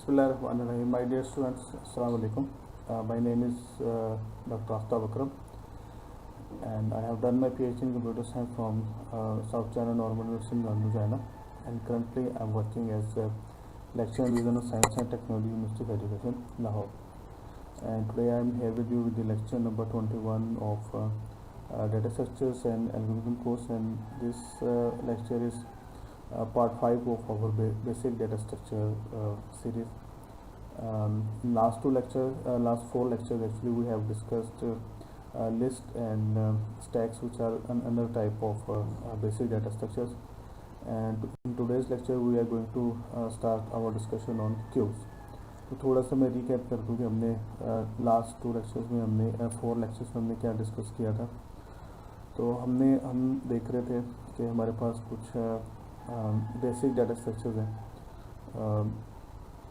Bismillahirrahmanirrahim. My dear students, Assalamu alaikum. My name is Dr. Aftab Akram, and I have done my PhD in computer science from South China Normal University in London, China, and currently I am working as a lecturer in Division of Science and Technology, University of Education, Lahore. And today I am here with you with the lecture number 21 of Data Structures and Algorithm course, and this lecture is part 5 of our basic data structure series. Last four lectures actually we have discussed list and stacks, which are another type of basic data structures. And in today's lecture we are going to start our discussion on queues. तो थोड़ा सा मैं recap कर दूँ कि हमने last to lectures में हमने फोर लेक्चर्स में हमने क्या डिस्कस किया था. तो हम देख रहे थे कि हमारे पास कुछ बेसिक डाटा स्ट्रक्चर्स हैं.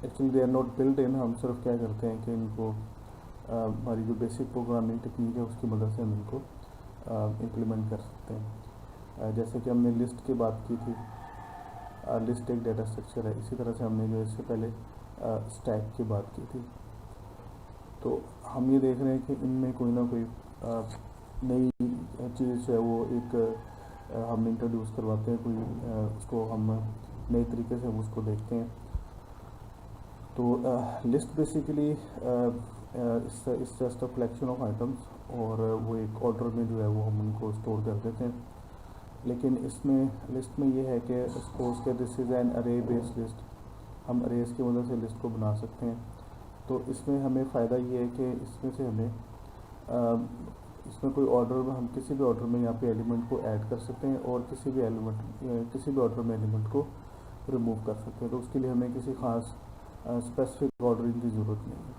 Actually they are not built in. हम सिर्फ क्या करते हैं कि इनको हमारी जो बेसिक प्रोग्रामिंग टेक्निक है उसकी मदद से हम इनको इम्प्लीमेंट कर सकते हैं. जैसे कि हमने लिस्ट की बात की थी. लिस्ट एक डाटा स्ट्रक्चर है. इसी तरह से हमने जो इससे पहले स्टैक की बात की थी. तो हम ये देख रहे हैं कि इनमें कोई ना कोई नई चीज़ जो है वो एक हम इंट्रोड्यूस करवाते हैं. कोई उसको हम नए तरीके से हम उसको देखते हैं. तो लिस्ट बेसिकली इस just a collection of items, और वो एक ऑर्डर में जो है वो हम उनको स्टोर कर देते हैं. लेकिन इसमें लिस्ट में ये है कि सपोज के दिस इज़ एन अरे बेस्ड लिस्ट. हम अरेज की मदद से लिस्ट को बना सकते हैं. तो इसमें हमें फ़ायदा ये है कि इसमें से हमें इसमें कोई ऑर्डर में हम किसी भी ऑर्डर में यहाँ पे एलिमेंट को ऐड कर सकते हैं और किसी भी ऑर्डर में एलिमेंट को रिमूव कर सकते हैं. तो उसके लिए हमें किसी ख़ास स्पेसिफिक ऑर्डरिंग की ज़रूरत नहीं है.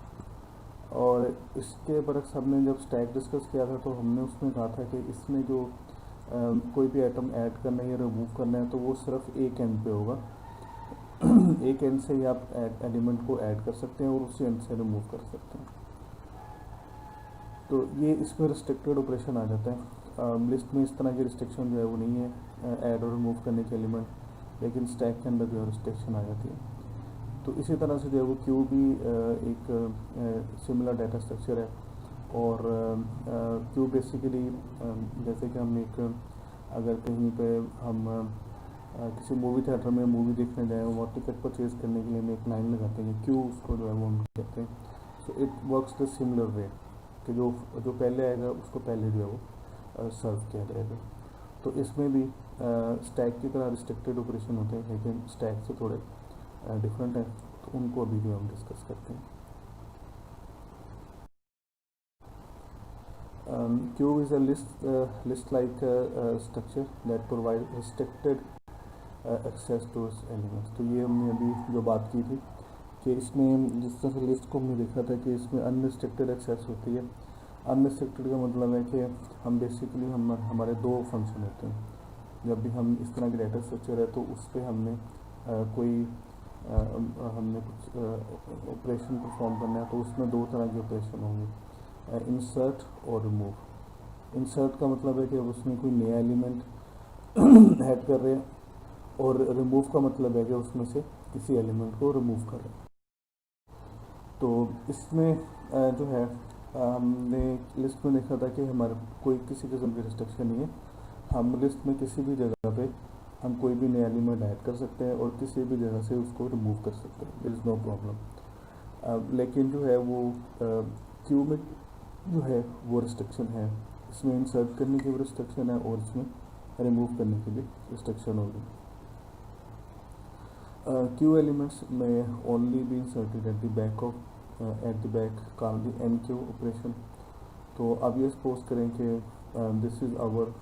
और इसके बरक्स हमने जब स्टैक डिस्कस किया था तो हमने उसमें कहा था कि इसमें जो कोई भी आइटम ऐड करना है या रिमूव करना है तो वो सिर्फ एक एंड पे होगा. एक एंड से ही आप एलिमेंट को ऐड कर सकते हैं और उसी एंड से रिमूव कर सकते हैं. तो ये इसमें रिस्ट्रिक्टेड ऑपरेशन आ जाता है. लिस्ट में इस तरह की रिस्ट्रिक्शन जो है वो नहीं है ऐड और रिमूव करने के एलिमेंट, लेकिन स्टैक के अंदर जो है रिस्ट्रिक्शन आ जाती है. तो इसी तरह से जो है वो क्यू भी एक सिमिलर डाटा स्ट्रक्चर है. और क्यू बेसिकली जैसे कि हम एक अगर कहीं पे हम किसी मूवी थिएटर में मूवी देखने जाएँ और टिकट परचेज़ करने के लिए हम एक लाइन लगाते हैं क्यू, उसको जो है वो हम कहते हैं. So it works the similar way कि जो पहले आएगा उसको पहले जो है वो सर्व किया जाएगा. तो इसमें भी स्टैक की तरह रिस्ट्रिक्टेड ऑपरेशन होते हैं, लेकिन स्टैक से थोड़े डिफरेंट हैं. तो उनको अभी जो हम डिस्कस करते हैं. Queue is a list-like structure that provide restricted access to its elements. तो ये हमने अभी जो बात की थी कि इसमें जिस तरह से लिस्ट को हमने देखा था कि इसमें अनरिस्ट्रिक्टेड एक्सेस होती है. अनरिस्ट्रिक्टेड का मतलब है कि हम बेसिकली हमारे दो फंक्शन होते हैं. जब भी हम इस तरह की डाटा स्ट्रक्चर है तो उस पर हमने हमने कुछ ऑपरेशन परफॉर्म करना है. तो उसमें दो तरह के ऑपरेशन होंगे, इंसर्ट और रिमूव. इंसर्ट का मतलब है कि उसमें कोई नया एलिमेंट ऐड कर रहे हैं, और रिमूव का मतलब है कि उसमें से किसी एलिमेंट को रिमूव कर रहे हैं. तो इसमें जो है हमने लिस्ट में देखा था कि हमारे कोई किसी किस्म की रिस्ट्रिक्शन नहीं है. हम लिस्ट में किसी भी जगह पे हम कोई भी नया एलिमेंट ऐड कर सकते हैं और किसी भी जगह से उसको रिमूव कर सकते हैं. There is no problem. लेकिन जो है वो क्यू में जो है वो रिस्ट्रिक्शन है. इसमें इंसर्ट करने की भी रिस्ट्रिक्शन है और इसमें रिमूव करने की भी रिस्ट्रिक्शन होगी. क्यू एलिमेंट्स में only be inserted at the back called the enqueue operation. तो अब ये सपोज करें कि दिस इज़ आवर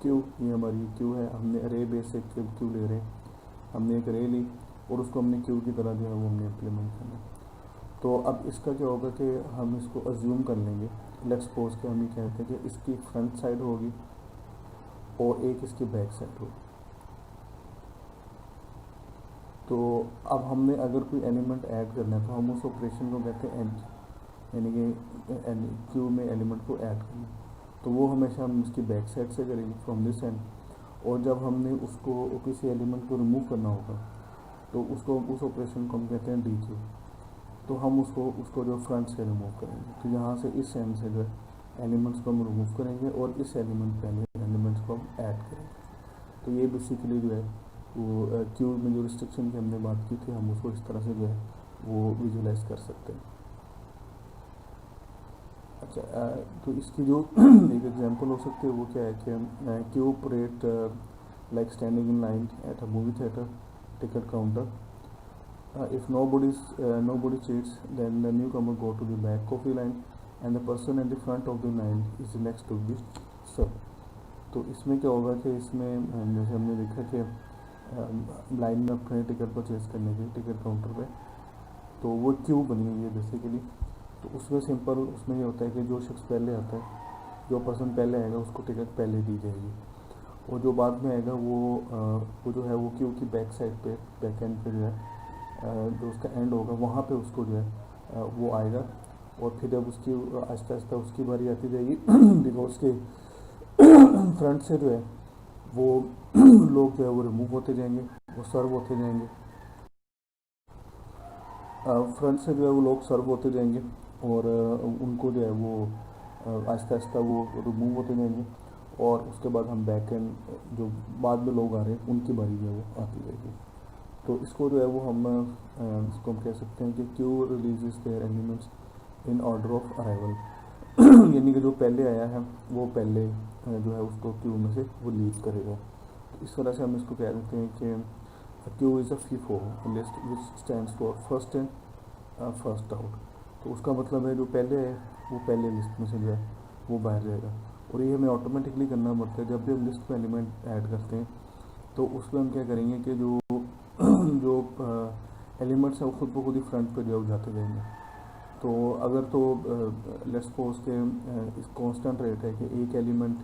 क्यू. ये हमारी क्यू है. हमने अरे बेस से क्यू ले रहे हैं. हमने एक अरे ली और उसको हमने क्यू की तरह जो है वो हमने इम्प्लीमेंट करना. तो अब इसका क्या होगा कि हम इसको अज्यूम कर लेंगे. लेट्स सपोज कि हम ये कहते हैं कि इसकी फ्रंट साइड होगी और एक इसकी बैक साइड होगी. तो अब हमने अगर कोई एलिमेंट ऐड करना है तो हम उस ऑपरेशन को कहते हैं एड, यानी कि क्यू में एलिमेंट को ऐड करना. तो वो हमेशा हम इसकी बैक साइड से करेंगे फ्रॉम दिस एंड. और जब हमने उसको किसी एलिमेंट को रिमूव करना होगा तो उसको उस ऑपरेशन को हम कहते हैं डी क्यू। तो हम उसको उसको जो फ्रंट से रिमूव करेंगे, तो यहाँ से इस एंड से जो है एलिमेंट्स को हम रिमूव करेंगे और इस एलिमेंट पे एलिमेंट्स को हम ऐड करेंगे। तो ये बेसिकली जो है वो क्यू में जो रिस्ट्रिक्शन की हमने बात की थी, हम उसको इस तरह से जो है वो विजुलाइज कर सकते हैं। अच्छा, तो इसकी जो एक एग्जांपल हो सकती है वो क्या है कि Q operate like standing in line at a movie theatre ticket counter. If nobody cheats, then the newcomer go to the back of the line, and the person at the front of the line is next to be served. तो इसमें क्या होगा कि इसमें जैसे हमने देखा कि लाइन में अपने टिकट परचेज करने के टिकट काउंटर पे, तो वो क्यू बनी हुई है बेसिकली। तो उसमें सिंपल उसमें ये होता है कि जो शख्स पहले आता है, जो पर्सन पहले आएगा उसको टिकट पहले दी जाएगी, और जो बाद में आएगा वो जो है वो क्यू की बैक साइड पे, बैक एंड पे जो है जो उसका एंड होगा वहाँ पे उसको जो है वो आएगा। और फिर जब उसकी आहिस्ता आहिस्ता उसकी बारी आती जाएगी बिकॉज उसके फ्रंट से जो है वो लोग जो है वो रिमूव होते जाएंगे, वो सर्व होते जाएंगे। फ्रंट से जो है वो लोग सर्व होते जाएंगे और उनको जो है वो आहिस्ता आहिस्ता वो रिमूव होते जाएंगे, और उसके बाद हम बैक एंड जो बाद में लोग आ रहे हैं उनकी बारी जो है वो आती जाएगी। तो इसको जो है वो हम इसको हम कह सकते हैं कि queue releases their elements in order of arrival यानी कि जो पहले आया है वो पहले जो है उसको क्यू में से वो लीव करेगा। तो इस तरह से हम इसको कह सकते हैं कि Q is a FIFO list which stands for first in first out. तो उसका मतलब है जो पहले है वो पहले लिस्ट में से जो है वो बाहर जाएगा। और ये हमें ऑटोमेटिकली करना पड़ता है जब भी हम लिस्ट में एलिमेंट ऐड करते हैं, तो उसमें हम क्या करेंगे कि जो जो एलिमेंट्स हैं वो खुद ब खुद ही फ्रंट पे जो जाते जाएंगे। तो अगर तो लेट्स सपोज के इस कांस्टेंट रेट है कि एक एलिमेंट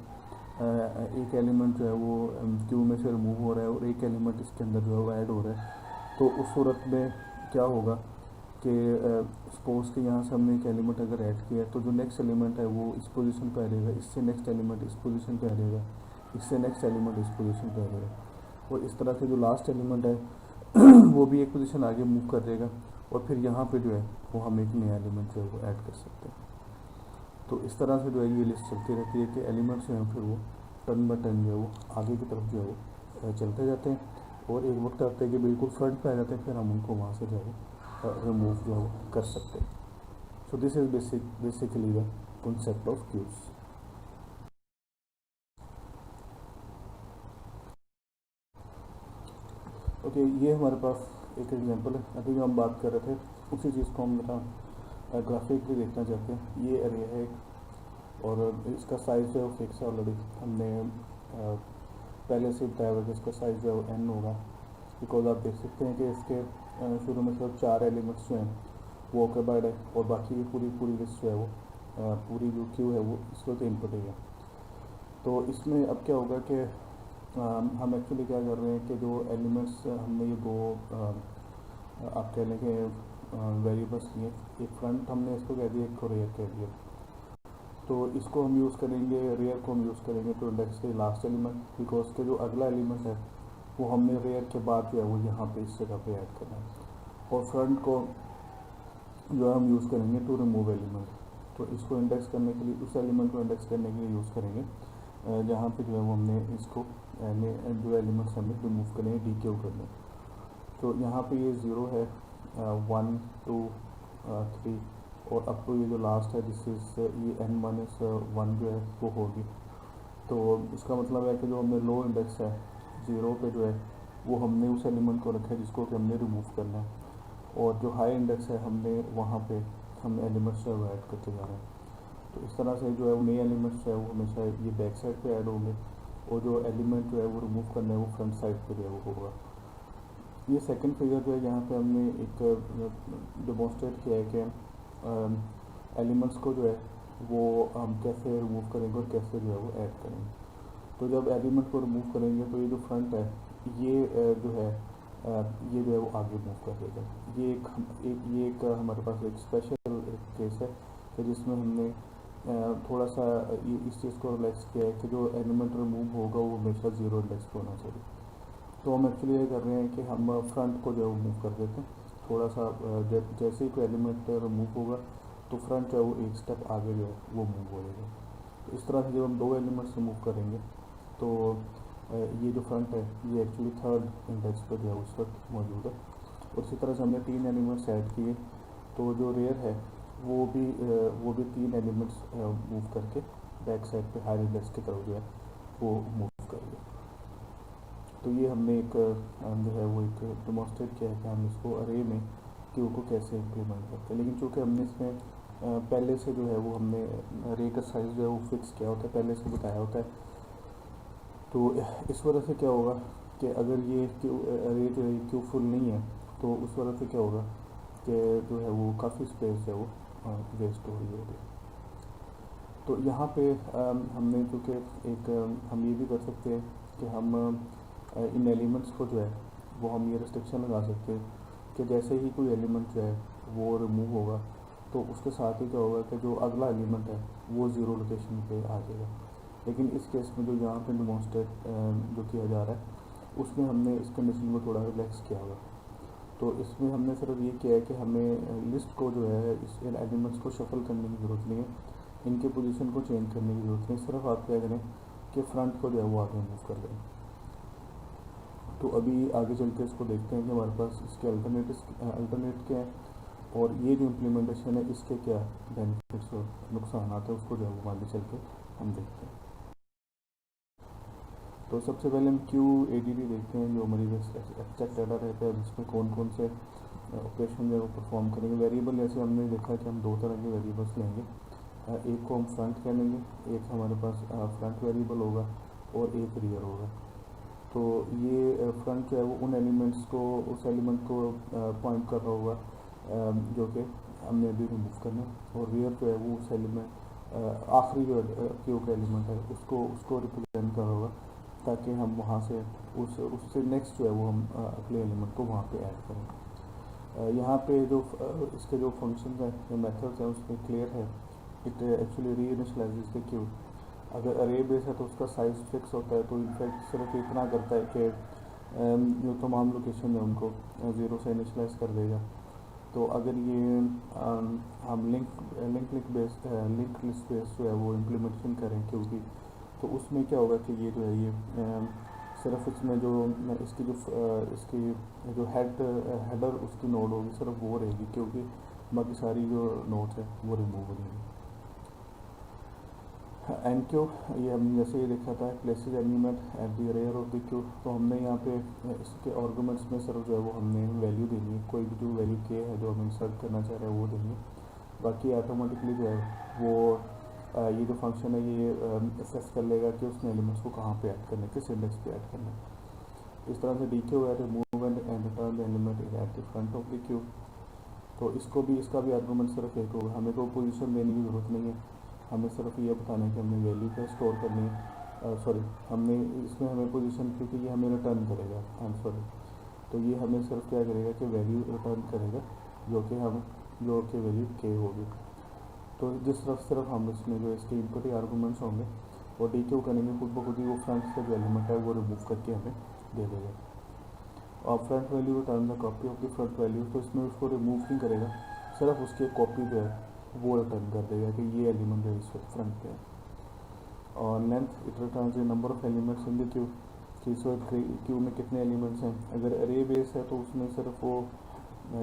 जो है वो क्यू में से रिमूव हो रहा है और एक एलिमेंट इसके अंदर जो है वो ऐड हो रहा है, तो उस सूरत में क्या होगा कि सपोज के यहाँ से हमने एक एलिमेंट अगर ऐड किया है, तो जो नेक्स्ट एलिमेंट है वो इस पोजीशन पे आ जाएगा, इससे नेक्स्ट एलिमेंट इस पोजीशन पे आ जाएगा, इससे नेक्स्ट एलिमेंट इस पोजीशन पे आ जाएगा, और इस तरह से जो लास्ट एलिमेंट है वो भी एक पोजीशन आगे मूव कर जाएगा, और फिर यहाँ पे जो है वो हम एक नया एलिमेंट जो है वो ऐड कर सकते हैं। तो इस तरह से जो है ये लिस्ट चलती रहती है कि एलिमेंट्स जो हैं फिर वो टर्न बाय टर्न जो है वो आगे की तरफ जो है वो चलते जाते हैं, और एक वक्त आता है कि बिल्कुल फ्रंट पे आ जाते हैं, फिर हम उनको वहाँ से जो है रिमूव जो है वो कर सकते हैं। So this is basically the concept of queues. Okay, ये हमारे पास एक एग्जांपल है। अभी जो हम बात कर रहे थे उसी चीज़ को हम जरा ग्राफिकली देखना चाहते हैं। ये एरिया है और इसका साइज़ जो है वो फिक्स है ऑलरेडी, हमने पहले से बताया हुआ कि इसका साइज़ जो है वो n होगा, बिकॉज आप देख सकते हैं कि इसके शुरू में सिर्फ 4 एलिमेंट्स जो हैं वो ऑक्यूपाइड है, और बाकी की पूरी लिस्ट जो है वो पूरी जो क्यू है वो इस वक्त इनपुट है। तो इसमें अब क्या होगा कि हम एक्चुअली क्या कर रहे हैं कि जो एलिमेंट्स हमने ये दो आप कह लें कि वेरिएबल्स लिए, एक फ्रंट हमने इसको कह दिया, एक को रेयर कह दिया। तो इसको हम यूज़ करेंगे, रेयर को हम यूज़ करेंगे to index the last element, because के जो अगला एलिमेंट है वो हमने रेयर के बाद जो है वो यहाँ पे इस जगह पे ऐड करना है। और फ्रंट को जो हम यूज़ करेंगे टू रिमूव एलिमेंट। तो इसको इंडेक्स करने के लिए, उस एलिमेंट को इंडेक्स करने के लिए यूज़ करेंगे जहाँ पे जो है वो हमने इसको जो एलिमेंट्स हमें रिमूव करने डी क्यू करने। तो यहाँ पे ये 0 है, 1 2 3 और अब तो ये जो लास्ट है दिस इज़ ये n-1 जो है वो होगी। तो इसका मतलब है कि जो हमने लो इंडेक्स है 0 पे जो है वो हमने उस एलिमेंट को रखा है जिसको कि हमने रिमूव करना है, और जो हाई इंडेक्स है हमने वहाँ पे हम एलिमेंट्स जो है ऐड करते जा रहे हैं। तो इस तरह से जो है वो नए एलिमेंट्स जो है वो हमेशा ये बैक साइड पे ऐड होंगे, और जो एलिमेंट जो है वो रिमूव करना है वो फ्रंट साइड पे जो है वो होगा। ये सेकंड फिगर जो है यहाँ पे हमने एक डेमोन्स्ट्रेट किया है कि एलिमेंट्स को जो है वो हम कैसे रिमूव करेंगे और कैसे जो है वो ऐड करेंगे। तो जब एलिमेंट को रिमूव करेंगे तो ये जो फ्रंट है ये जो है ये जो है वो आगे मूव कर देगा। ये एक हमारे पास एक स्पेशल एक केस है कि जिसमें हमने थोड़ा सा इस चीज़ को रिलैक्स किया है कि जो एलिमेंट रिमूव होगा वो हमेशा 0 इंडेक्स पे होना चाहिए। तो हम एक्चुअली ये कर रहे हैं कि हम फ्रंट को जो है वो मूव कर देते हैं थोड़ा सा। जैसे ही कोई एलिमेंट रिमूव होगा तो फ्रंट जो है वो एक स्टेप आगे जो है वो मूव हो जाएगा। तो इस तरह से जब हम दो एलिमेंट्स रिमूव करेंगे तो ये जो फ्रंट है ये एक्चुअली थर्ड इंडेक्स पर जो है उस वक्त मौजूद है। और इसी तरह से हमने तीन एलिमेंट्स ऐड किए तो जो रेयर है वो भी तीन एलिमेंट्स मूव करके बैक साइड पे हायर इंडेक्स की तरफ जो है वो मूव करेंगे। तो ये हमने एक जो है वो एक डेमोन्स्ट्रेट किया है कि हम इसको अरे में क्यू को कैसे इम्प्लीमेंट करते हैं। लेकिन चूँकि हमने इसमें पहले से जो है वो हमने अरे का साइज़ जो है वो फिक्स किया होता है, पहले से बताया होता है, तो इस वजह से क्या होगा कि अगर ये क्यू अरे जो है क्यू फुल नहीं है तो उस वजह से क्या होगा कि जो है वो काफ़ी स्पेस है वो वेस्ट हो रही होगी। तो यहाँ पे हमने चूँकि एक हम ये भी कर सकते हैं कि हम इन एलिमेंट्स को जो है वो हम ये रिस्ट्रिक्शन लगा सकते हैं कि जैसे ही कोई एलिमेंट जो है वो रिमूव होगा तो उसके साथ ही क्या होगा कि जो अगला एलिमेंट है वो ज़ीरो लोकेशन पे आ जाएगा। लेकिन इस केस में जो यहाँ पे डेमोन्स्ट्रेट जो किया जा रहा है उसमें हमने इस कंडीशन को थोड़ा रिलैक्स किया हुआ। तो इसमें हमने सिर्फ ये किया है कि हमें लिस्ट को जो है इस एलिमेंट्स को शफल करने की ज़रूरत नहीं है, इनके पोजीशन को चेंज करने की ज़रूरत नहीं, सिर्फ आप क्या करें कि फ्रंट को जो है वो आगे मूव कर दें। तो अभी आगे चल के इसको देखते हैं कि हमारे पास इसके अल्टरनेट क्या है और ये जो इम्प्लीमेंटेशन है इसके क्या बेनिफिट्स और नुकसान आते हैं उसको जो है वो आगे चल के हम देखते हैं। तो सबसे पहले हम क्यू ADD देखते हैं जो हमारी एब्स्ट्रैक्ट डाटा रहता है जिसमें कौन कौन से ऑपरेशन जो है वो परफॉर्म करेंगे। वेरिएबल जैसे हमने देखा कि हम दो तरह के वेरिएबल्स लेंगे, एक को हम फ्रंट कह लेंगे, एक हमारे पास फ्रंट वेरिएबल होगा और एक रियर होगा। तो ये फ्रंट जो है वो उन एलिमेंट्स को उस एलिमेंट को पॉइंट कर रहा होगा जो कि हमने अभी रिमूव करना है, और रियर जो है वो उस एलिमेंट आखिरी जो क्यू का एलिमेंट है उसको रिप्रेजेंट कर रहा होगा ताकि हम वहाँ से उससे नेक्स्ट जो है वो हम अगले एलिमेंट को वहाँ पे ऐड करें। यहाँ पे जो इसके जो फंक्शंस हैं जो मेथड्स हैं उसमें क्लियर है। इट एक्चुअली री इनिशलाइजेस द क्यू। अगर अरे बेस है तो उसका साइज़ फिक्स होता है, तो इनफैक्ट सिर्फ इतना करता है कि जो तमाम लोकेशन है उनको ज़ीरो से इनिशलाइज कर देगा। तो अगर ये हम लिंक लिस्ट बेस जो है वो इम्प्लीमेंटेशन करें क्योंकि तो उसमें क्या होगा कि ये जो है ये सिर्फ इसमें जो इसकी जो हेडर उसकी नोड होगी सिर्फ वो रहेगी क्योंकि बाकी सारी जो नोड्स हैं वो रिमूव हो जाएंगी। एन क्यू ये हमने जैसे ये देखा था places element at the rear of the queue. तो हमने यहाँ पे इसके आर्गुमेंट्स में सिर्फ जो है वो हमने वैल्यू देनी है, कोई भी जो वैल्यू के है जो हम इंसर्ट करना चाह रहे हैं वो देंगे। बाकी ऑटोमेटिकली जो है वो ये जो फंक्शन है ये असेस कर लेगा कि उसने एलिमेंट्स को कहाँ पे ऐड करना है, किस इंडेक्स पे ऐड करना है। इस तरह से डी क्यू है remove and return the element is at the front of the queue. तो इसका भी आर्गुमेंट सिर्फ एक होगा, हमें कोई पोजीशन देने की ज़रूरत नहीं है, हमें सिर्फ ये बताना है कि हमने वैल्यू क्या स्टोर करनी है। हमने इसमें हमें पोजीशन क्योंकि ये हमें रिटर्न करेगा आंसर, तो ये हमें सिर्फ क्या करेगा कि वैल्यू रिटर्न करेगा जो कि वैल्यू के होगी। तो जिस तरफ सिर्फ हम इसमें जो इसके इनपुट आर्गूमेंट्स होंगे वो डी क्यू करेंगे, खुद ब खुद ही वो फ्रंट से जो एलिमेंट है वो रिमूव करके हमें दे देगा। और front value return the copy of the front value, तो इसमें उसको रिमूव नहीं करेगा, सिर्फ उसकी कॉपी जो है वो रिटर्न कर देगा कि ये एलिमेंट जो है इस वक्त फ्रंट पे है। और length it return the number of elements in the Q कि इस वक्त क्यू में कितने एलिमेंट्स हैं। अगर अरे बेस है तो उसमें सिर्फ वो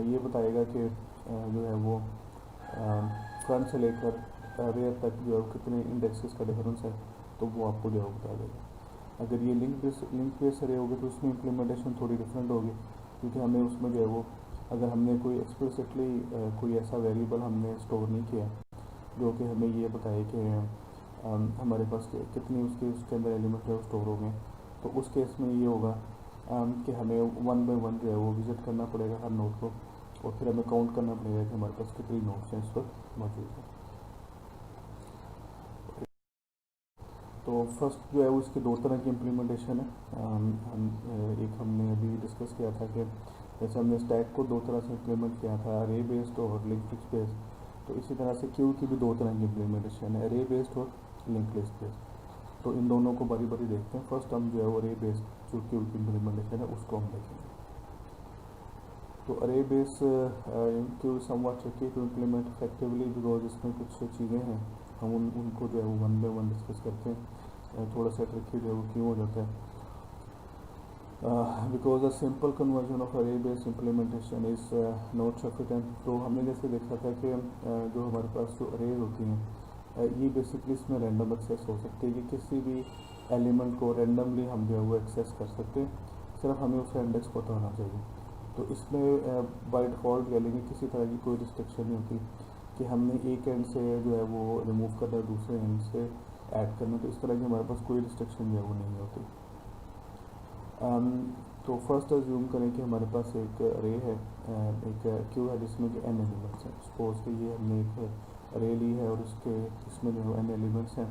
ये बताएगा कि जो है वो फ्रंट से लेकर रेयर तक जो है कितने इंडेक्सेस का डिफरेंस है, तो वो आपको जो है बता देगा। अगर ये लिंक बेस अरे होगी तो उसमें इम्प्लीमेंटेशन थोड़ी डिफरेंट होगी क्योंकि हमें उसमें जो है वो अगर हमने कोई एक्सप्लिसिटली कोई ऐसा वेरिएबल हमने स्टोर नहीं किया जो कि हमें ये बताए कि हमारे पास कितनी उसके अंदर एलिमेंट जो स्टोर हो गए, तो उस केस में ये होगा कि हमें 1 बाय 1 जो है वो विज़िट करना पड़ेगा हर नोड को, और फिर हमें काउंट करना पड़ेगा कि हमारे पास कितनी नोड्स हैं इस वक्त मौजूद हैं। तो फर्स्ट जो है वो इसके दो तरह की इम्प्लीमेंटेशन है। एक हमने अभी डिस्कस किया था कि जैसे हमने स्टैक को दो तरह से इम्प्लीमेंट किया था, अरे बेस्ड और लिंक लिस्ट बेस्ड, तो इसी तरह से क्यू की भी दो तरह की इम्प्लीमेंटेशन है, अरे बेस्ड और लिंक लिस्ट बेस्ड। तो इन दोनों को बारी बारी देखते हैं। फर्स्ट हम जो है वो अरे बेस्ड जो क्यू की इम्प्लीमेंटेशन है उसको हम देखेंगे। तो array based queue somewhat tricky to implement effectively because इसमें कुछ चीज़ें हैं, हम उनको जो है वो वन बाय वन डिस्कस करते हैं। थोड़ा सा ट्रिकी जो है वो क्यों हो जाता है, because a simple conversion of array base implementation is not sufficient. तो हमने जैसे देखा था कि जो हमारे पास जो अरेज होती हैं ये बेसिकली इसमें रैंडम एक्सेस हो सकती है कि किसी भी एलिमेंट को रैंडमली हम जो है वो एक्सेस कर सकते हैं, सिर्फ हमें उसका इंडेक्स पता होना चाहिए। तो इसमें बाय डिफ़ॉल्ट कह लेंगे किसी तरह की कोई रिस्ट्रिक्शन नहीं होती कि हमने एक एंड से जो है वो रिमूव करना है, दूसरे एंड से ऐड करना, तो इस तरह की हमारे पास कोई रिस्ट्रिक्शन जो है वो नहीं होती। तो फर्स्ट अज्यूम करें कि हमारे पास एक रे है, एक क्यू है जिसमें कि एन एलिमेंट्स हैं। सपोज कि ये हमने एक रे ली है और इसमें जो एन एलिमेंट्स हैं।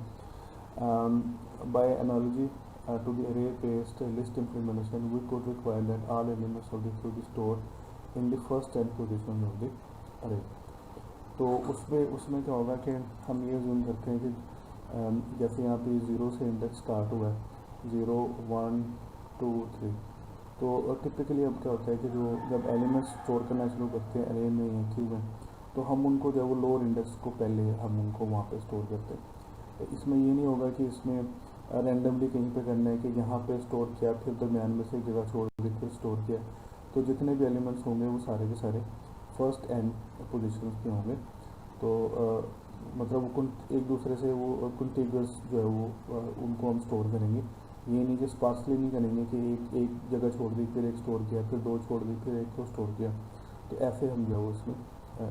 By analogy to the array based list implementation, we could require that all elements of the queue be stored in the first 10 positions of the array। तो उसमें क्या होगा कि हम ये जूम करते हैं कि जैसे यहाँ पे 0 से इंडेक्स स्टार्ट हुआ है, 0 1 2 3। तो टिपिकली अब क्या होता है कि जो जब एलिमेंट्स स्टोर करना शुरू करते हैं अरे में या क्यू में, तो हम उनको जो है वो लोअर इंडेक्स को पहले हम उनको वहाँ पे स्टोर करते हैं। इसमें ये नहीं होगा कि इसमें रैंडमली कहीं पे करना है कि यहाँ पे स्टोर किया फिर दरमियान में से एक जगह छोड़ दी फिर स्टोर किया। तो जितने भी एलिमेंट्स होंगे वो सारे के सारे फर्स्ट एंड पोजीशंस पे होंगे। तो मतलब एक दूसरे से वो कंटिग्यूअस जो है वो उनको हम स्टोर करेंगे। ये नहीं कि स्पार्सली नहीं करेंगे कि एक जगह छोड़ दी फिर एक स्टोर किया फिर दो छोड़ दी फिर एक को स्टोर किया, तो ऐसे हम जो है वो इसमें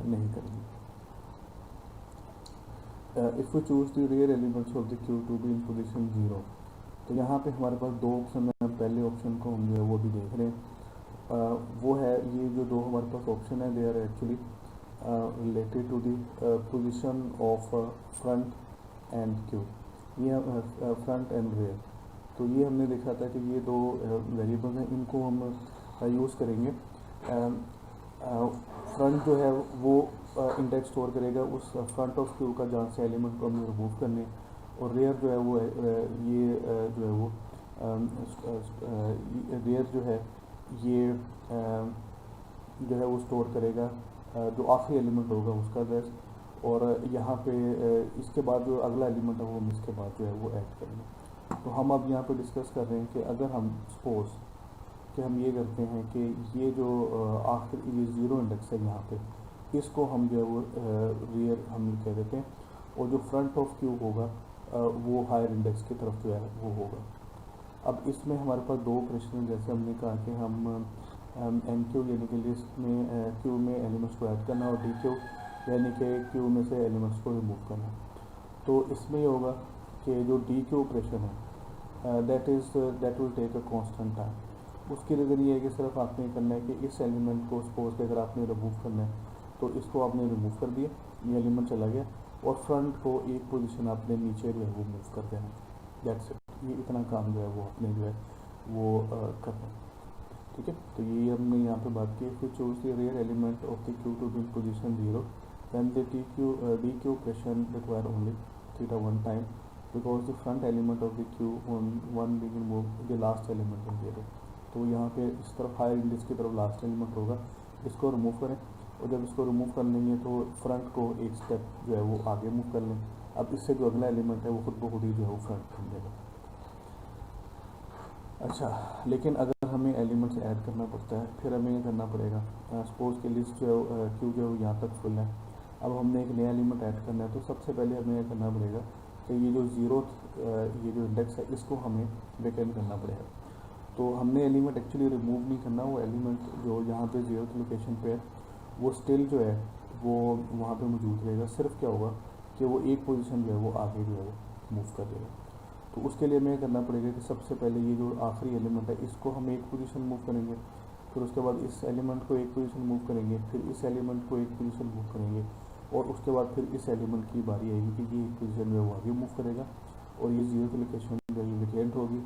नहीं करेंगे। If we choose the real elements of the queue to be in position 0, तो यहाँ पे हमारे पास दो ऑप्शन है। पहले ऑप्शन को हम जो है वो भी देख रहे हैं, वो है ये जो दो हमारे पास ऑप्शन है they are actually related to the position of front and queue, ये फ्रंट एंड रियर। तो ये हमने देखा था कि ये दो वेरिएबल हैं, इनको हम यूज़ करेंगे। फ्रंट जो है वो इंडेक्स स्टोर करेगा उस फ्रंट ऑफ क्यू का जहाँ से एलिमेंट को हमें रिमूव करने, और रेयर जो है वो ये जो है वो रेयर जो है ये जो है वो स्टोर करेगा जो आखिरी एलिमेंट होगा उसका एड्रेस, और यहाँ पे इसके बाद जो अगला एलिमेंट है वो हम इसके बाद जो है वो ऐड करेंगे। तो हम अब यहाँ पे डिस्कस कर रहे हैं कि अगर हम सपोज कि हम ये करते हैं कि ये जो आखिर ये 0 इंडेक्स है यहाँ पे, इसको हम जो है वो रियर हम कह देते हैं, और जो फ्रंट ऑफ क्यू होगा वो हायर इंडेक्स की तरफ जो है वो होगा। अब इसमें हमारे पास दो ऑपरेशन, जैसे हमने कहा कि हम एन क्यू यानी कि लिस्ट में क्यू में एलिमेंट्स को ऐड करना, और डी क्यू यानी कि क्यू में से एलिमेंट्स को रिमूव करना। तो इसमें ये होगा कि जो डी क्यू ऑपरेशन है that will take a constant time. उसकी रीज़न ये है कि सिर्फ आपने करना है कि इस एलिमेंट को सपोज कि अगर आपने रिमूव करना है तो इसको आपने रिमूव कर दिया, ये एलिमेंट चला गया, और फ्रंट को एक पोजीशन आपने नीचे जो है वो मूव कर देना। दैट्स इट, ये इतना काम जो है वो आपने जो है वो करना है। ठीक है, तो ये हमने यहाँ पे बात की। फिर choose the real element of the queue to be in position 0, then the dequeue operation require only θ1 time because the front element of the queue one being remove the last element in 0। तो यहाँ पे इस तरफ higher index की तरफ last element होगा, इसको remove करें, और जब इसको रिमूव कर लेंगे तो फ्रंट को एक स्टेप जो है वो आगे मूव कर लें। अब इससे जो अगला एलिमेंट है वो खुद ब खुद ही जो है वो फ्रंट कर लेगा। अच्छा, लेकिन अगर हमें एलिमेंट्स ऐड करना पड़ता है फिर हमें ये करना पड़ेगा। सपोज कि लिस्ट जो है क्यू जो है यहाँ तक फुल है, अब हमने एक नया एलिमेंट ऐड करना है, तो सबसे पहले हमें ये करना पड़ेगा कि ये जो ये जो इंडेक्स है इसको हमें वेकेंट करना पड़ेगा। तो हमने एलिमेंट एक्चुअली रिमूव नहीं करना, वो एलिमेंट जो यहाँ पे 0th लोकेशन पे है वो स्टिल जो है वो वहाँ पे मौजूद रहेगा। सिर्फ क्या होगा कि वो एक पोजीशन जो है वो आगे जो है वो मूव कर देगा। तो उसके लिए हमें करना पड़ेगा कि सबसे पहले ये जो आखिरी एलिमेंट है इसको हम एक पोजीशन मूव करेंगे, फिर उसके बाद इस एलिमेंट को एक पोजीशन मूव करेंगे, फिर इस एलिमेंट को एक पोजीशन मूव करेंगे, और उसके बाद फिर इस एलिमेंट की बारी आएगी कि ये एक पोजीशन में वो आगे मूव करेगा, और ये 0th लोकेशन जो है वेकेंट होगी,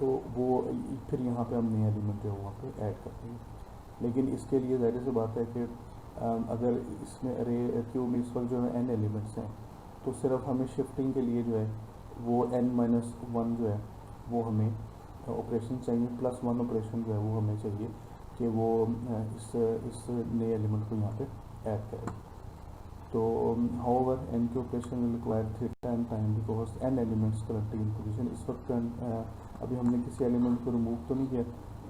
तो वो फिर यहाँ पे हम नया एलिमेंट जो है वहाँ पे ऐड कर देंगे। लेकिन इसके लिए ज़ाहिर सी बात है कि अगर इसमें अरे क्यू में इस वक्त जो है n एलिमेंट्स हैं, तो सिर्फ हमें शिफ्टिंग के लिए जो है वो n-1 जो है वो हमें ऑपरेशन चाहिए, प्लस 1 ऑपरेशन जो है वो हमें चाहिए कि वो इस नए एलिमेंट को यहाँ पे ऐड करें। तो however enqueue operation will require theta and time because n elements correctly in position. इस वक्त अभी हमने किसी एलिमेंट को रिमूव तो नहीं किया,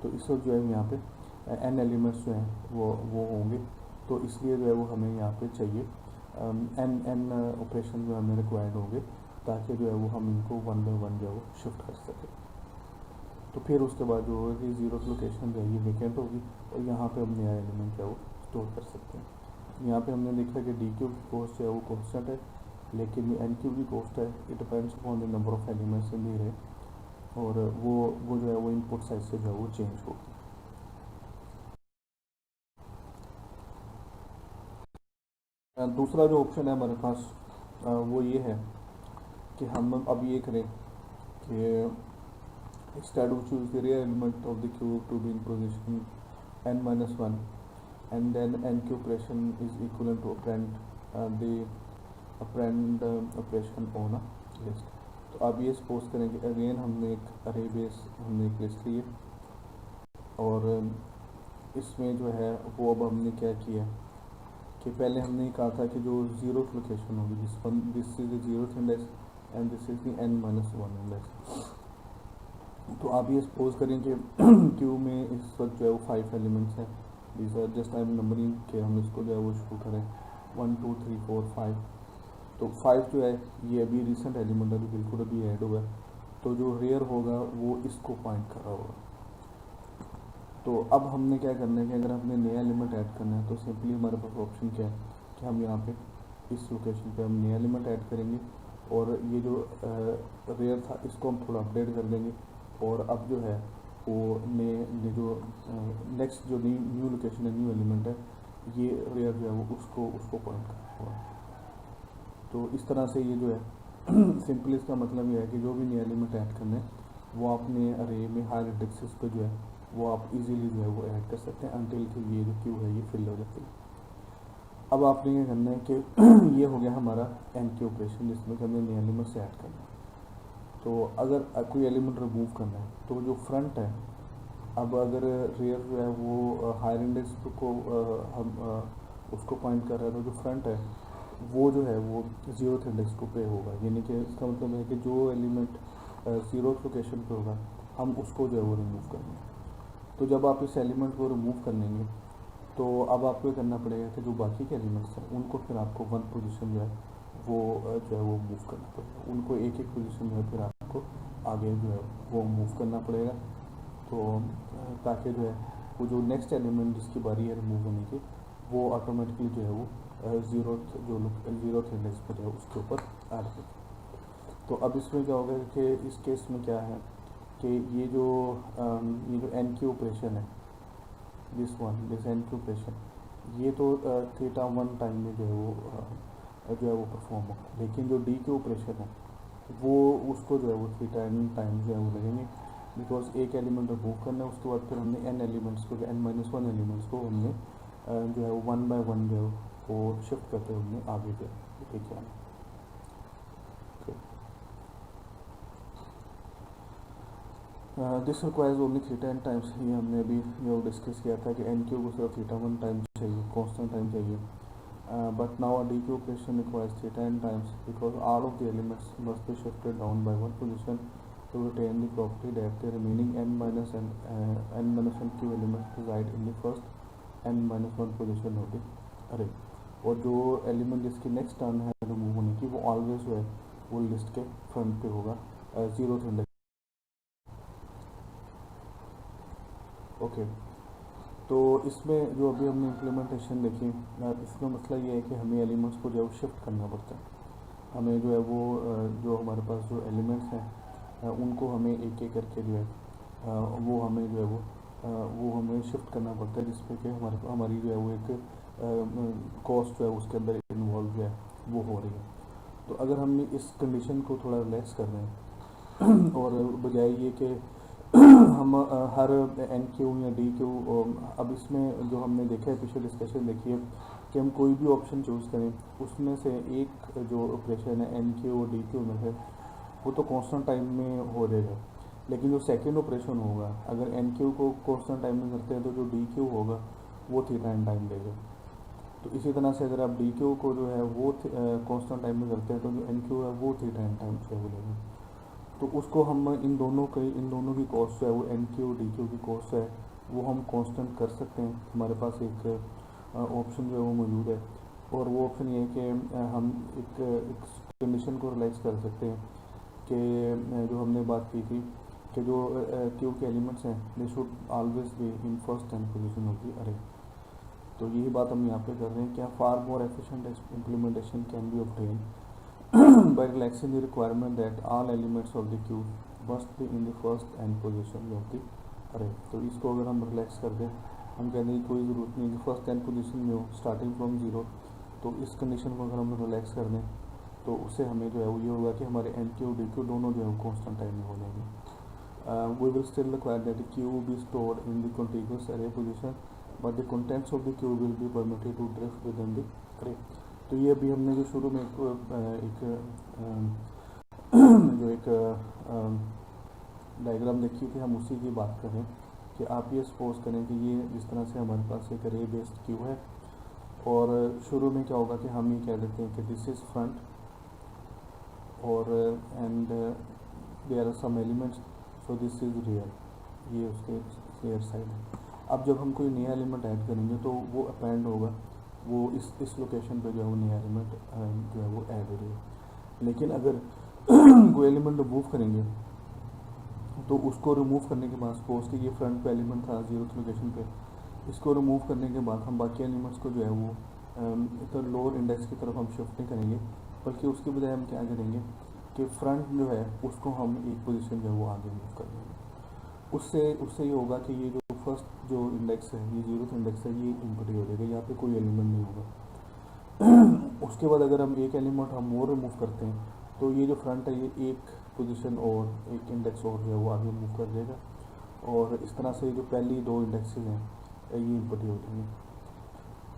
तो इस वक्त जो है यहाँ पे एन एलिमेंट्स जो हैं वो होंगे, तो इसलिए जो है वो हमें यहाँ पे चाहिए एन ऑपरेशन जो हमें रिक्वायर्ड होंगे, ताकि जो है वो हम इनको 1 बाय 1 जो है वो शिफ्ट कर सकें। तो फिर उसके बाद जो होगा कि जीरो लोकेशन जो है ये वेकेंट होगी और यहाँ पे हम नया एलिमेंट जो है वो स्टोर कर सकते हैं। यहाँ पे हमने देखा कि डी क्यूब की कॉस्ट जो है वो कॉन्स्टेंट है, लेकिन जो एन क्यूब की कॉस्ट है it depends upon the number of elements in the अरे, और वो जो है वो इनपुट साइड से जो है वो चेंज होगी। दूसरा जो ऑप्शन है हमारे पास वो ये है कि हम अब ये करें कि instead we choose the real element of the cube to be in position n minus 1 and then n cube operation is equivalent to the operand operation on a list। तो अब ये सपोज करें कि अगेन हमने एक अरे base हमने एक लिस्ट ली है और इसमें जो है वो अब हमने क्या किया कि पहले हमने कहा था कि जो जीरो लोकेशन होगी this is the zeroth index and this is the n minus 1 index. तो आप ये सपोज करें कि क्यू में इस वक्त जो है वो 5 एलिमेंट्स हैं, these are just I am numbering के हम इसको जो है वो शुरू करें 1 2 3 4 5। तो 5 जो है ये अभी रिसेंट एलिमेंट अभी बिल्कुल अभी ऐड हुआ है, तो जो रेयर होगा वो इसको पॉइंट कर रहा होगा। तो अब हमने क्या करना है कि अगर हमने नया एलिमेंट ऐड करना है तो सिंपली हमारे पास ऑप्शन क्या है कि हम यहाँ पे इस लोकेशन पे हम नया एलिमेंट ऐड करेंगे और ये जो रेयर था इसको हम थोड़ा अपडेट कर देंगे, और अब जो है वो जो नेक्स्ट जो न्यू लोकेशन है न्यू एलिमेंट है ये रेयर जो है वो उसको पॉइंट कर हुआ। तो इस तरह से ये जो है सिंपली इसका मतलब ये है कि जो भी नया एलिमेंट ऐड करना है वो अपने अरे में हायर इंडेक्सेस पे जो है वो आप इजीली जो है वो ऐड कर सकते हैं अनटिल कि ये जो क्यू है ये फिल हो जाती है। अब आपने ये करना है कि ये हो गया हमारा एन के ऑपरेशन जिसमें हमें नया एलिमेंट से ऐड करना है। तो अगर कोई एलिमेंट रिमूव करना है तो जो फ्रंट है, अब अगर रेयर जो है वो हायर इंडेक्स को हम उसको पॉइंट कर रहे हैं तो जो फ्रंट है वो जो है वो जीरोथ इंडेक्स को पे होगा, यानी कि इसका मतलब है कि जो एलिमेंट जीरोथ लोकेशन पे होगा हम उसको जो है वो रिमूव करेंगे। तो जब आप इस एलिमेंट को रिमूव कर लेंगे तो अब आपको करना पड़ेगा कि जो बाकी के एलिमेंट्स हैं उनको फिर आपको 1 पोजीशन जो है वो जो है वो मूव करना पड़ेगा, उनको एक एक पोजीशन जो है फिर आपको आगे जो है वो मूव करना पड़ेगा। तो ताकि जो है वो जो नेक्स्ट एलिमेंट जिसकी बारी है रिमूव होने की वो ऑटोमेटिकली जो है वो जीरोथ इंडेक्स पर जो है उसके ऊपर आ जाए। तो अब इसमें क्या होगा कि इस केस में क्या है कि ये जो एन क्यू ऑपरेशन है दिस एन क्यू ऑपरेशन ये तो थीटा 1 टाइम में जो है वो परफॉर्म होगा, लेकिन जो डी के ऑपरेशन है वो उसको जो है वो थीटा एन टाइम जो है वो लगेंगे, बिकॉज एक एलिमेंट रिमूव करना है उसके बाद फिर हमने एन एलिमेंट्स को एन माइनस 1 एलिमेंट्स को हमने जो है वो 1 बाय 1 जो है वो शिफ्ट करते हुए हमने आगे जो है लेके आना। This requires only theta n times, ये हमने अभी जो डिस्कस किया था कि एन क्यू को सिर्फ थीटा 1 टाइम चाहिए, कॉन्स्टेंट टाइम चाहिए, but now a DQ operation requires theta n times because all of the elements must be shifted down by 1 position to retain the property that the remaining n minus n q elements reside in the first n minus 1 position of the array, और जो element जिसकी next turn है remove होने की वो always जो है वो लिस्ट के फ्रंट पे होगा जीरोथ इंडेक्स। ओके, तो इसमें जो अभी हमने इम्प्लीमेंटेशन देखी इसमें मसला ये है कि हमें एलिमेंट्स को जो है शिफ्ट करना पड़ता है, हमें जो है वो जो हमारे पास जो एलिमेंट्स हैं उनको हमें एक एक करके जो है वो हमें जो है वो हमें शिफ्ट करना पड़ता है, जिसमें कि हमारी जो है वो एक कॉस्ट जो है उसके अंदर इन्वॉल्व जो है वो हो रही है। तो अगर हम इस कंडीशन को थोड़ा रिलैक्स कर रहे हैं और बजाय ये कि हम हर एन क्यू या डी क्यू, अब इसमें जो हमने देखा है पिछले डिस्कशन देखी है कि हम कोई भी ऑप्शन चूज़ करें उसमें से एक जो ऑपरेशन है एन क्यू और डी क्यू में है वो तो कांस्टेंट टाइम में हो जाएगा, लेकिन जो सेकेंड ऑपरेशन होगा, अगर एन क्यू को कॉन्स्टेंट टाइम में करते हैं तो जो डी क्यू होगा वो थीटा एन टाइम लेगा। तो इसी तरह से अगर आप डी क्यू को जो है वो कॉन्स्टेंट टाइम में करते हैं तो जो एन क्यू है वो थीटा एन टाइम से वो लेगा। तो उसको हम इन दोनों की कॉस्ट जो है वो एन क्यू डी क्यू की कॉस्ट है वो हम कांस्टेंट कर सकते हैं। हमारे पास एक ऑप्शन जो है वो मौजूद है, और वो ऑप्शन ये है कि हम एक कंडीशन को रिलाइज कर सकते हैं कि जो हमने बात की थी कि जो क्यू के एलिमेंट्स हैं they should always be in first 10 position of the array. तो यही बात हम यहाँ पे कर रहे हैं। क्या far more efficient implementation can be obtain by relaxing the requirement that all elements of the cube must be in the first n position of the array। तो इसको अगर हम रिलैक्स कर दें, हम कहते हैं कोई ज़रूरत नहीं कि फर्स्ट 10 पोजीशन में हो स्टार्टिंग फ्रॉम ज़ीरो। तो इस कंडीशन को अगर हम रिलैक्स कर दें तो उससे हमें जो है वो ये होगा कि हमारे एन क्यू डी क्यू दोनों जो है वो कॉन्स्टेंट टाइम में हो जाएंगे। We will still require that queue be stored in the contiguous array position but the contents of the queue will be permitted to drift within the array. तो ये अभी हमने जो शुरू में एक डायग्राम देखी थी, हम उसी की बात करें कि आप ये सपोज करें कि ये जिस तरह से हमारे पास एक रे बेस्ड क्यू है, और शुरू में क्या होगा कि हम ये कह देते हैं कि दिस इज़ फ्रंट और end there are some elements so this is rear, ये उसके रियर साइड है। अब जब हम कोई नया एलिमेंट ऐड करेंगे तो वो अपेंड होगा, वो इस लोकेशन पे जो है वो नया एलिमेंट जो है वो ऐड हो रही है। लेकिन अगर कोई एलिमेंट रिमूव करेंगे तो उसको रिमूव करने के बाद सपोज कि ये फ्रंट पे एलिमेंट था 0th लोकेशन पे, इसको रिमूव करने के बाद हम बाकी एलिमेंट्स को जो है वो तो लोअर इंडेक्स की तरफ हम शिफ्ट नहीं करेंगे, बल्कि उसके बजाय हम क्या करेंगे कि फ्रंट जो है उसको हम एक पोजीशन जो है वो आगे मूव कर देंगे। उससे ये होगा कि ये जो फर्स्ट जो इंडेक्स है, ये 0th इंडेक्स है, ये इम्पटी हो जाएगा, यहाँ पे कोई एलिमेंट नहीं होगा। उसके बाद अगर हम एक एलिमेंट हम और रिमूव करते हैं तो ये जो फ्रंट है ये एक पोजीशन और एक इंडेक्स और जो है वो आगे मूव कर देगा, और इस तरह से जो पहली दो इंडेक्सेस हैं ये इम्पटी हो जाएंगे।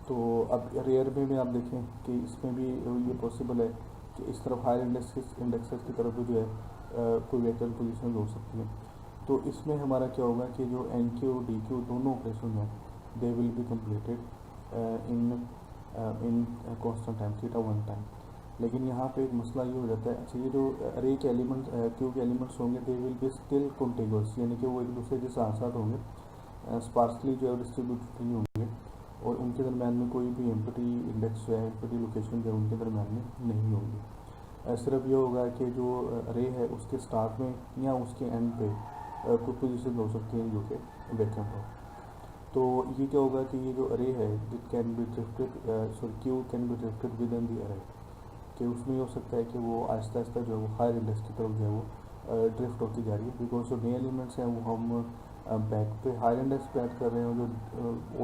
तो अब रेयर में भी आप देखें कि इसमें भी ये पॉसिबल है कि इस तरफ हायर इंडेक्सेस की तरफ भी जो है कोई वैकेंट पोजीशन हो सकती है। तो इसमें हमारा क्या होगा कि जो एन क्यू डी क्यू दोनों ऑपरेशन हैं they will be completed in constant time theta 1 time. लेकिन यहाँ पे एक मसला ये हो जाता है, अच्छा ये जो अरे के एलिमेंट क्यू के एलिमेंट्स होंगे they will be still contiguous, यानी कि वो एक दूसरे के साथ साथ होंगे, स्पार्सली जो है डिस्ट्रीब्यूटेड नहीं होंगे, और उनके दरम्यान में कोई भी एम्पटी इंडेक्स जो है एम्पटी लोकेशन जो है उनके दरम्यान में नहीं होगी। सिर्फ ये होगा कि जो अरे है उसके स्टार्ट में या उसके एंड पे कुछ पोजीशन हो सकती हैं जो कि वैकेंट हो। तो ये क्या होगा कि ये जो अरे है it can be drifted Q can be drifted with in the अरे, कि उसमें ये हो सकता है कि वो आहिस्ता आहिस्ता जो है वो हायर इंडेक्स की तरफ जो है वो ड्रिफ्ट होती जा रही है, बिकॉज जो नए एलिमेंट्स हैं वो हम बैक पे हायर इंडेक्स पे ऐड कर रहे हैं, जो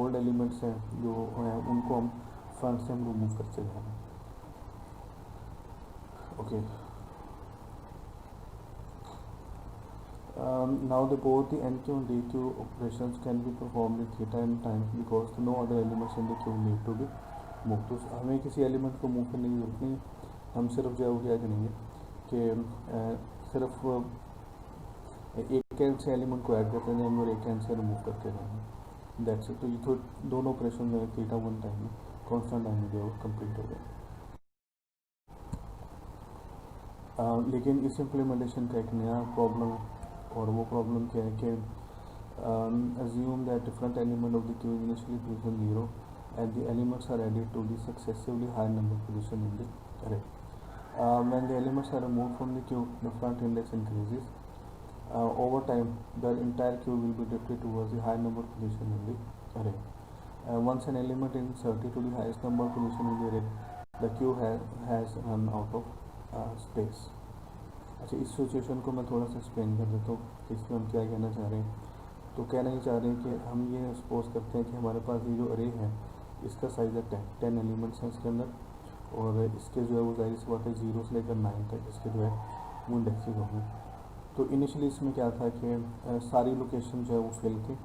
ओल्ड एलिमेंट्स हैं जो हैं उनको हम फ्रंट से हम रिमूव करते जा रहे हैं। Okay, now the both the NQ and DQ operations can be performed in theta n time because no other elements in the queue need to be moved। तो हमें किसी एलिमेंट को मूव करने की जरूरत नहीं, हम सिर्फ जो है वो क्या करेंगे कि सिर्फ एक एंड से एलिमेंट को ऐड करते जाएंगे और एक एंड से रिमूव करते जाएंगे, दैट्स इट। तो ये तो दोनों ऑपरेशन जो है थीटा 1 टाइम में कॉन्स्टेंट टाइम में जो है वो कम्प्लीट हो गए। लेकिन इस इम्प्लीमेंटेशन का एक नया प्रॉब्लम है, और वो प्रॉब्लम क्या है कि assume that different element of the queue is initially position 0 and the elements are added to the successively higher number position in the array। When the elements are removed from the queue, the front index increases। Over time, the entire queue will be drifted towards the higher number position in the array। Once an element is inserted to the highest number position in the array, the queue has run out of space। अच्छा, इस situation को मैं थोड़ा सा explain कर देता हूँ कि इसमें हम क्या कहना चाह रहे हैं। तो कहना ये चाह रहे हैं कि हम ये सपोज करते हैं कि हमारे पास ये जो अरे है इसका साइज़ है 10 एलिमेंट्स हैं इसके अंदर, और इसके जो है वो जाहिर सी बात है 0 से लेकर 9 तक इसके जो है वो इंडेक्सेस होंगे। तो इनिशियली इसमें क्या था कि सारी लोकेशन जो है वो फिल थी,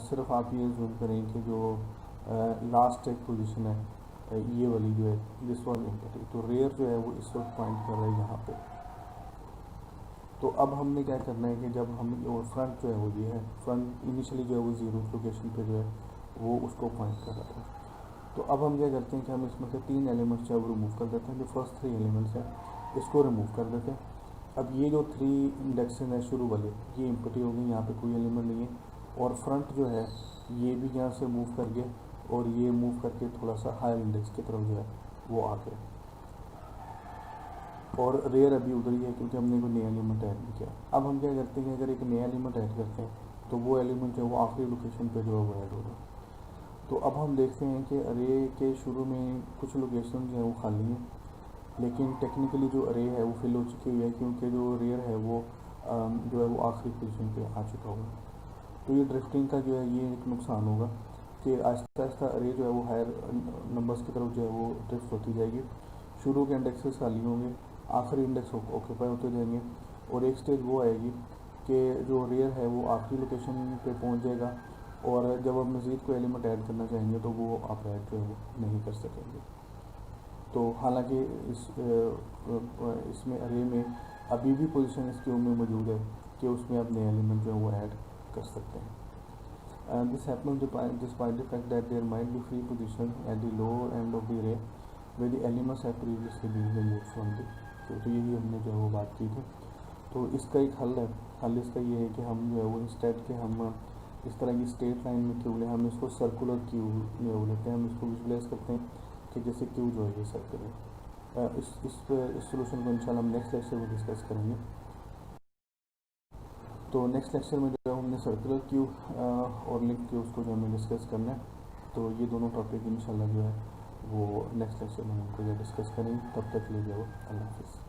सिर्फ आप ये जूम करें कि जो लास्ट एक पोजीशन है ये वाली जो है दिस वाज एम्प्टी। तो रेयर जो है वो इस वक्त पॉइंट कर रहा है यहाँ पे, तो अब हमने क्या करना है कि जब हम और फ्रंट जो है वो ये है, फ्रंट इनिशियली जो है वो ज़ीरो लोकेशन पे जो है वो उसको पॉइंट कर रहा था। तो अब हम क्या करते हैं कि हम इसमें से 3 एलिमेंट्स जो है वो रिमूव कर देते हैं। जो फर्स्ट 3 एलिमेंट्स हैं इसको रिमूव कर देते हैं। अब ये जो 3 इंडेक्सेस हैं शुरू वाले, ये इम्पटी हो गई, यहाँ पे कोई एलिमेंट नहीं है। और फ्रंट जो है ये भी यहाँ से मूव कर गया और ये मूव करके थोड़ा सा हायर इंडेक्स की तरफ जो है वो आ गया। और रेयर अभी उधर ही है क्योंकि हमने कोई नया एलिमेंट ऐड नहीं किया। अब हम क्या करते हैं कि अगर एक नया एलिमेंट ऐड करते हैं तो वो एलिमेंट जो है वो आखिरी लोकेशन पे जो है वो ऐड होगा। तो अब हम देखते हैं कि अरे के शुरू में कुछ लोकेशन जो है वो खाली हैं, लेकिन टेक्निकली जो अरे है वो फिल हो चुकी हुई है क्योंकि जो रेयर है वो जो है वो आखिरी पोजीशन पे आ चुका होगा। तो ये ड्रिफ्टिंग का जो है ये एक नुकसान होगा कि आहिस्ता आहिस्ता अरे जो है वो हायर नंबर्स की तरफ जो है वो ड्रिफ्ट होती जाएगी। शुरू के इंडेक्सेस खाली होंगे, आखिरी इंडेक्स ऑक्यूपाई होते जाएंगे, और एक स्टेज वो आएगी कि जो रेयर है वो आखिरी लोकेशन पे पहुंच जाएगा, और जब आप मज़ीद कोई एलिमेंट ऐड करना चाहेंगे तो वो आप ऐड जो है वो नहीं कर सकेंगे। तो हालांकि इसमें अरे में अभी भी पोजीशन इस क्यू में मौजूद है कि उसमें आप नए एलिमेंट जो है वो ऐड कर सकते हैं। This happens despite the fact that there might be free position at the lower end of the array where the elements have previously been removed from the queue। तो यही हमने जो है वो बात की थी। तो इसका एक हल है, हल इसका ये है कि हम जो है वो इंस्टेड के हम इस तरह की स्ट्रेट लाइन में क्यू लें, हम इसको सर्कुलर क्यू में वो लेते हैं, हम इसको विजुलाइज करते हैं कि जैसे क्यू जो है ये सर्कुलर है। इस सोल्यूशन को इंशाल्लाह हम नेक्स्ट लेक्चर में डिस्कस करेंगे। तो नेक्स्ट लेक्चर में जो हमने सर्कुलर क्यू और लिंक क्यूज़ को जो हमें डिस्कस करना है। तो ये दोनों टॉपिक इंशाल्लाह जो है वो नेक्स्ट लेक्चर में हम उनको जो डिस्कस करेंगे। तब तक के लिए जो अल्लाह हाफ़िज़।